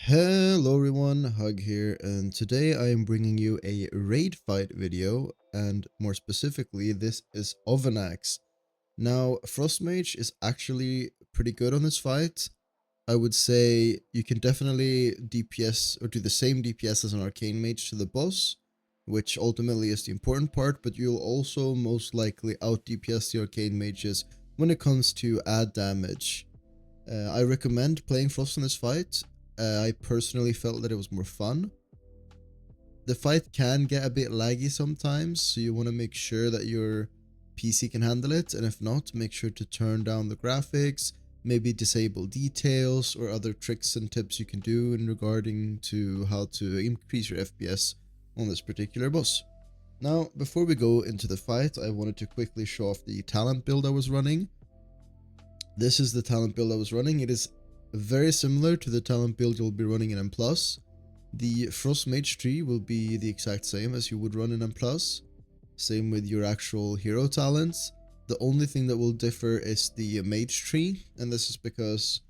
Hello everyone, Hug here, and today I am bringing you a raid fight video, and more specifically, this is Ovi'nax. Now, Frost Mage is actually pretty good on this fight. I would say you can definitely DPS or do the same DPS as an Arcane Mage to the boss, which ultimately is the important part, but you'll also most likely out DPS the Arcane Mages when it comes to add damage. I recommend playing Frost in this fight. I personally felt that it was more fun. The fight can get a bit laggy sometimes, so you want to make sure that your PC can handle it, and if not, make sure to turn down the graphics, maybe disable details or other tricks and tips you can do in regarding to how to increase your FPS on this particular boss. Now, before we go into the fight, I wanted to quickly show off the talent build I was running. This is the talent build I was running. It is very similar to the talent build you'll be running in M+. The Frost Mage tree will be the exact same as you would run in M+. Same with your actual hero talents. The only thing that will differ is the Mage tree, and this is because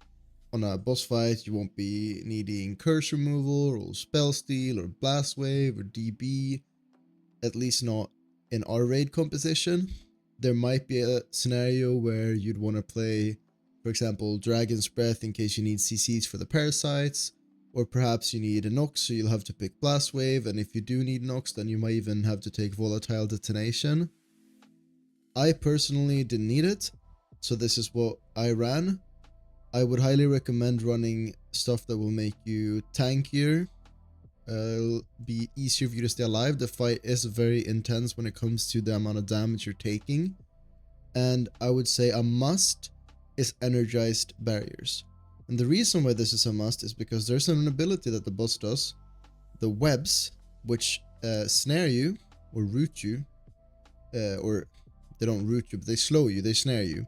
on a boss fight you won't be needing curse removal or spell steal or blast wave or DB, at least not in our raid composition. There might be a scenario where you'd want to play, for example, Dragon's Breath in case you need CCs for the parasites, or perhaps you need a Nox, so you'll have to pick Blast Wave, and if you do need Nox, then you might even have to take Volatile Detonation. I personally didn't need it, so this is what I ran. I would highly recommend running stuff that will make you tankier, be easier for you to stay alive. The fight is very intense when it comes to the amount of damage you're taking, and I would say a must is energized barriers. And the reason why this is a must is because there's an ability that the boss does, the webs, which snare you or root you, or they don't root you, but they slow you, they snare you,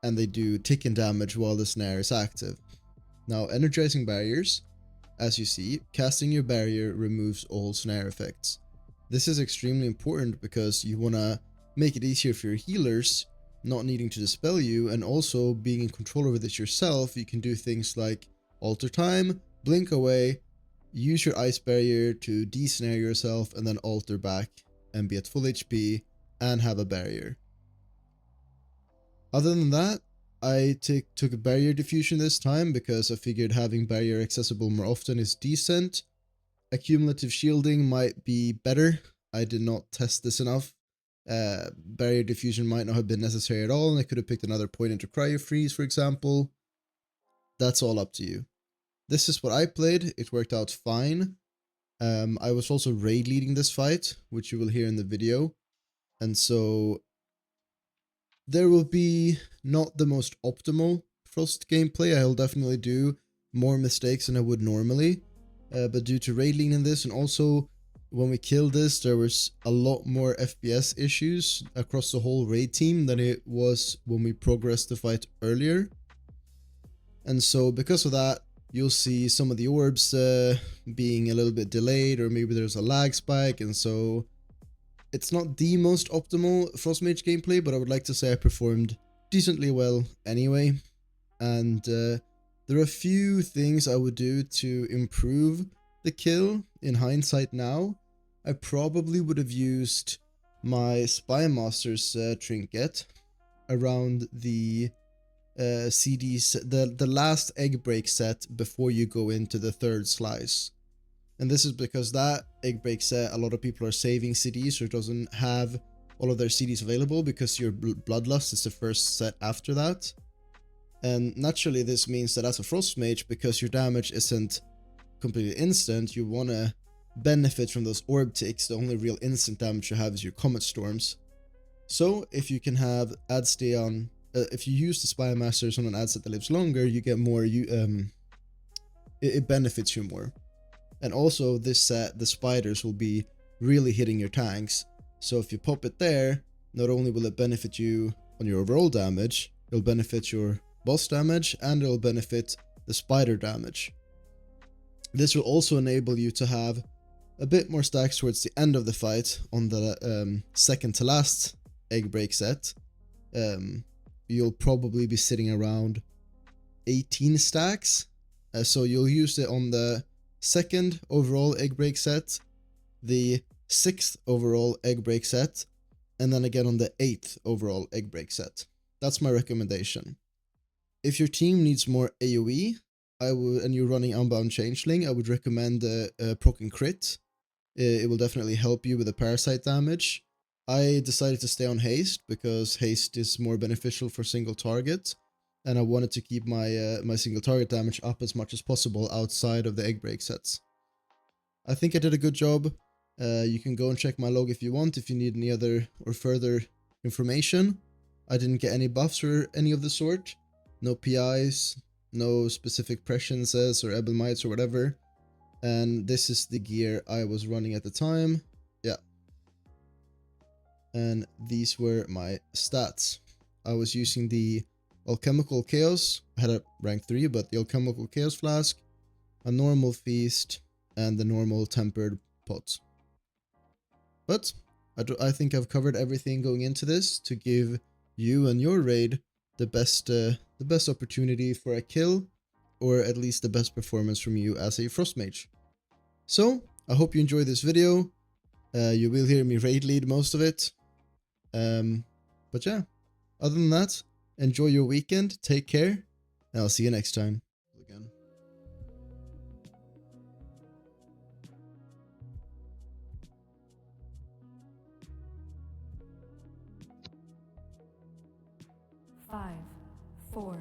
and they do ticking damage while the snare is active. Now, energizing barriers, as you see, casting your barrier removes all snare effects. This is extremely important because you want to make it easier for your healers, not needing to dispel you, and also being in control over this yourself. You can do things like alter time, blink away, use your ice barrier to de-snare yourself, and then alter back and be at full HP and have a barrier. Other than that, I took a barrier diffusion this time because I figured having barrier accessible more often is decent. Accumulative shielding might be better. I did not test this enough. Barrier diffusion might not have been necessary at all, and I could have picked another point into cryo freeze, for example. That's all up to you. This is what I played. It worked out fine. I was also raid leading this fight, which you will hear in the video, and so there will be not the most optimal Frost gameplay. I'll definitely do more mistakes than I would normally, but due to raid leading this, and also when we killed this, there was a lot more FPS issues across the whole raid team than it was when we progressed the fight earlier. And so because of that, you'll see some of the orbs being a little bit delayed, or maybe there's a lag spike, and so it's not the most optimal Frost Mage gameplay, but I would like to say I performed decently well anyway. And there are a few things I would do to improve the kill in hindsight now. I probably would have used my Spy Master's Trinket around the CDs, the last egg break set before you go into the third slice. And this is because that egg break set, a lot of people are saving CDs, or it doesn't have all of their CDs available because your Bloodlust is the first set after that. And naturally this means that as a Frost Mage, because your damage isn't completely instant, you want to benefit from those orb ticks. The only real instant damage you have is your Comet Storms. So if you can have ad stay on, if you use the Spy Masters on an ad set that lives longer, you get more, it benefits you more. And also this set, the spiders will be really hitting your tanks. So if you pop it there, not only will it benefit you on your overall damage, it'll benefit your boss damage, and it'll benefit the spider damage. This will also enable you to have a bit more stacks towards the end of the fight on the second to last egg break set. You'll probably be sitting around 18 stacks So you'll use it on the 2nd overall egg break set, the 6th overall egg break set, and then again on the 8th overall egg break set. That's my recommendation. If your team needs more AoE, and you're running Unbound Changeling, I would recommend Proc and Crit. It will definitely help you with the parasite damage. I decided to stay on Haste because Haste is more beneficial for single target, and I wanted to keep my my single target damage up as much as possible outside of the egg break sets. I think I did a good job. You can go and check my log if you want, if you need any other or further information. I didn't get any buffs or any of the sort. No PIs, no specific presciences or Ebel Mites or whatever. And this is the gear I was running at the time. Yeah. And these were my stats. I was using the Alchemical Chaos. I had a rank 3, but the Alchemical Chaos Flask, a normal Feast, and the normal Tempered Pot. But I think I've covered everything going into this to give you and your raid the best opportunity for a kill, or at least the best performance from you as a Frost Mage. So, I hope you enjoyed this video. You will hear me raid lead most of it. But yeah, other than that, enjoy your weekend, take care, and I'll see you next time. Again. Five, 4,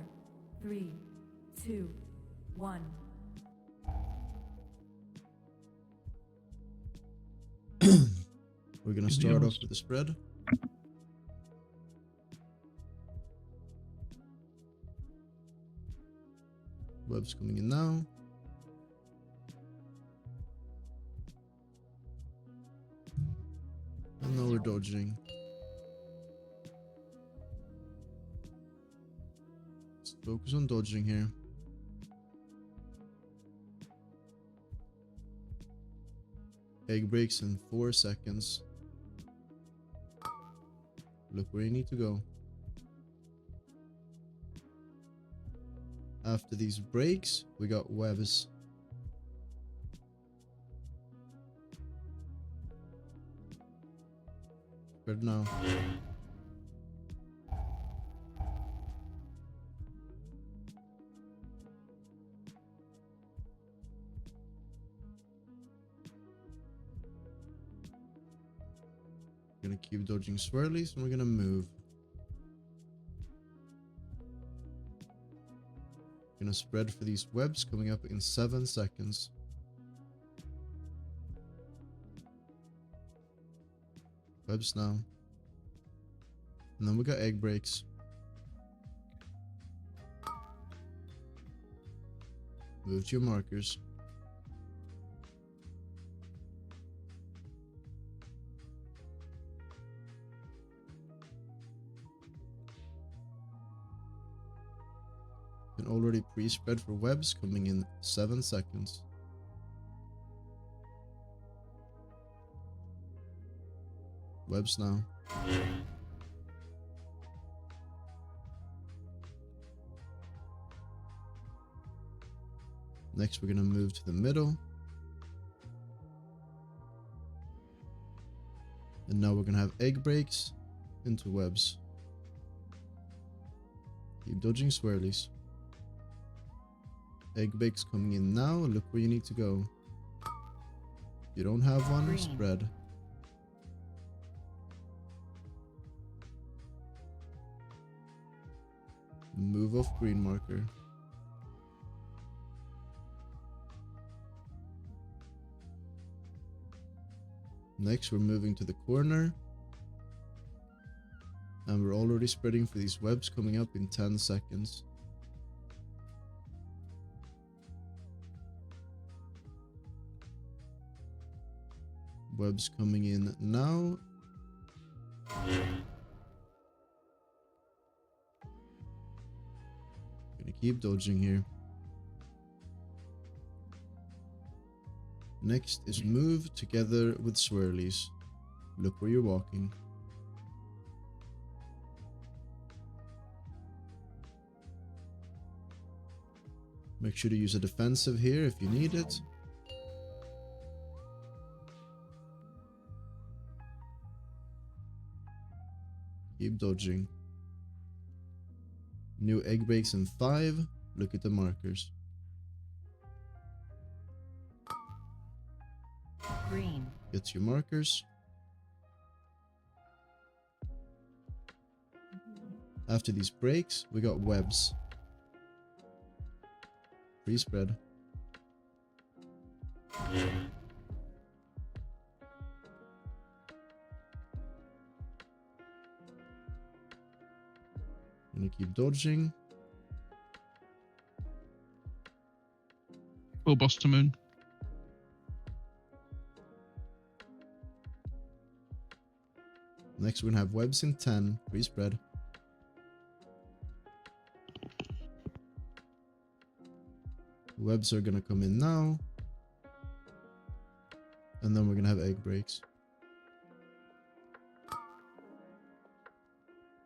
3, 2, 1. We're gonna start off with the spread. Web's coming in now. And now we're dodging. Let's focus on dodging here. Egg breaks in 4 seconds. Look where you need to go. After these breaks, we got webs. Spread now. We're gonna keep dodging swirlies and we're gonna move. Gonna spread for these webs coming up in 7 seconds. Webs now. And then we got egg breaks. Move to your markers. And already pre-spread for webs coming in 7 seconds. Webs now. Next we're gonna move to the middle. And now we're gonna have egg breaks into webs. Keep dodging swirlies. Egg breaks coming in now. Look where you need to go. If you don't have one, Green. Spread. Move off green marker. Next, we're moving to the corner. And we're already spreading for these webs coming up in 10 seconds. Webs coming in now. Gonna keep dodging here. Next is move together with swirlies. Look where you're walking. Make sure to use a defensive here if you need it. Keep dodging. New egg breaks in 5. Look at the markers. Green. Get your markers. After these breaks, we got webs. Free spread. Gonna keep dodging. Full boss to moon. Next, we're gonna have webs in 10. Free spread. Webs are gonna come in now. And then we're gonna have egg breaks.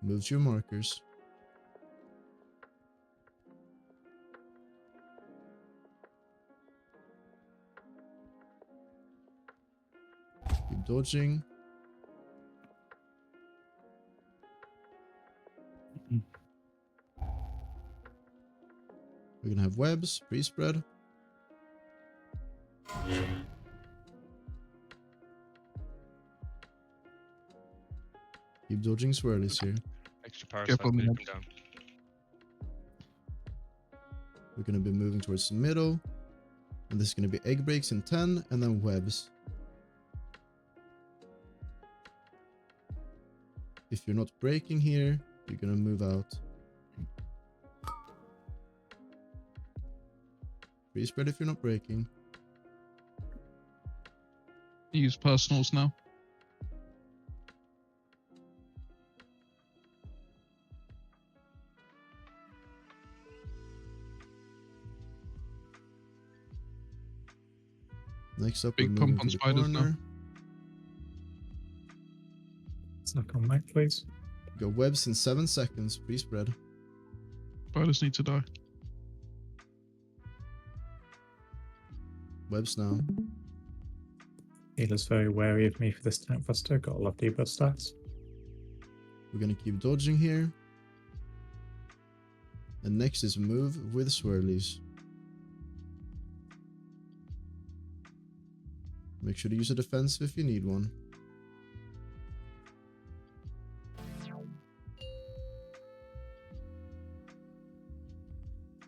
Move to your markers. Keep dodging. We're gonna have webs, pre-spread. Keep dodging swirlies here. Extra parasite Careful, moving Mage. down. We're gonna be moving towards the middle. And this is gonna be egg breaks in 10 and then webs. If you're not breaking here, you're gonna move out. Free spread if you're not breaking. Use personals now. Next up, Big we're pump moving on to the spiders now. corner. Snack on mic, please. Go webs in 7 seconds. Free spread. Spiders need to die. Webs now. Healer's very wary of me for this tank buster. Got a lot of debuff stats. We're gonna keep dodging here. And next is move with swirlies. Make sure to use a defensive if you need one.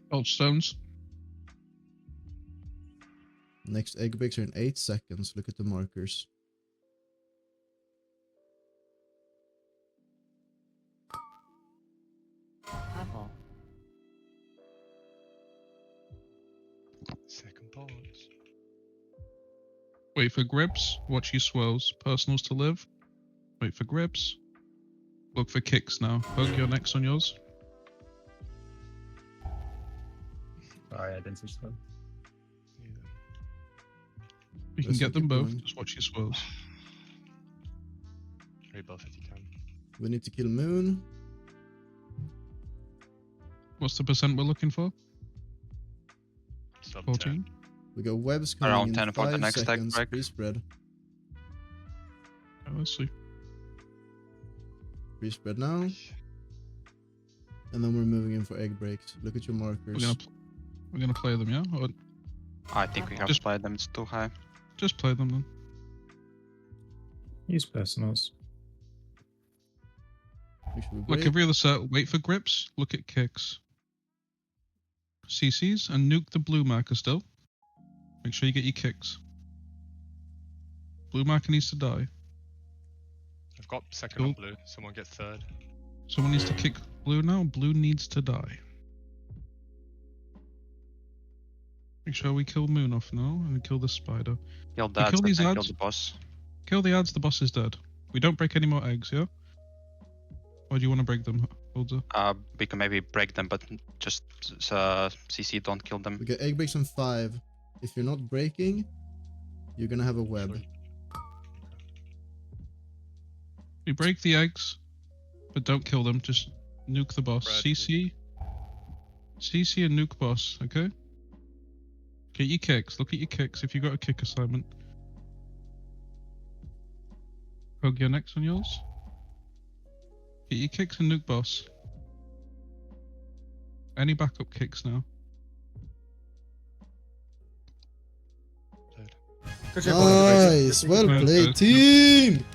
Bolt stones. Next egg breaks are in 8 seconds. Look at the markers. Purple. Second pause. Wait for grips. Watch your swirls. Personals to live. Wait for grips. Look for kicks now. Hug your next on yours. Sorry, I didn't switch them. You can Let's get them keep both. going. Just watch your swirls. Three both if you can. We need to kill Moon. What's the percent we're looking for? Sub 14. We got webs coming Around in 10 for the 5 next egg seconds. break. Free spread. Oh, let's see. Free spread now. And then we're moving in for egg breaks. Look at your markers. We're gonna play them, yeah? Or I think we have Just- to play them, it's too high. just play them then. Use personals. Make sure we Look break. every other set. Wait for grips. Look at kicks. CCs and nuke the blue marker still. Make sure you get your kicks. Blue marker needs to die. I've got second Cool. on blue. Someone get third. Someone needs to kick blue now. Blue needs to die. Make sure we kill Moon off now and kill the spider. Kill You that, kill then these kill ads? the boss. Kill the ads, the boss is dead. We don't break any more eggs, yeah? Or do you want to break them, Holder? We can maybe break them, but just CC, don't kill them. We got egg breaks in 5. If you're not breaking, you're gonna have a web. Sure. We break the eggs, but don't kill them. Just nuke the boss. Red. CC and nuke boss, okay? Get your kicks. Look at your kicks if you got a kick assignment. Hug your next on yours. Get your kicks and nuke boss. Any backup kicks now? Third. Good job, boys. Nice. Well Good. played, team.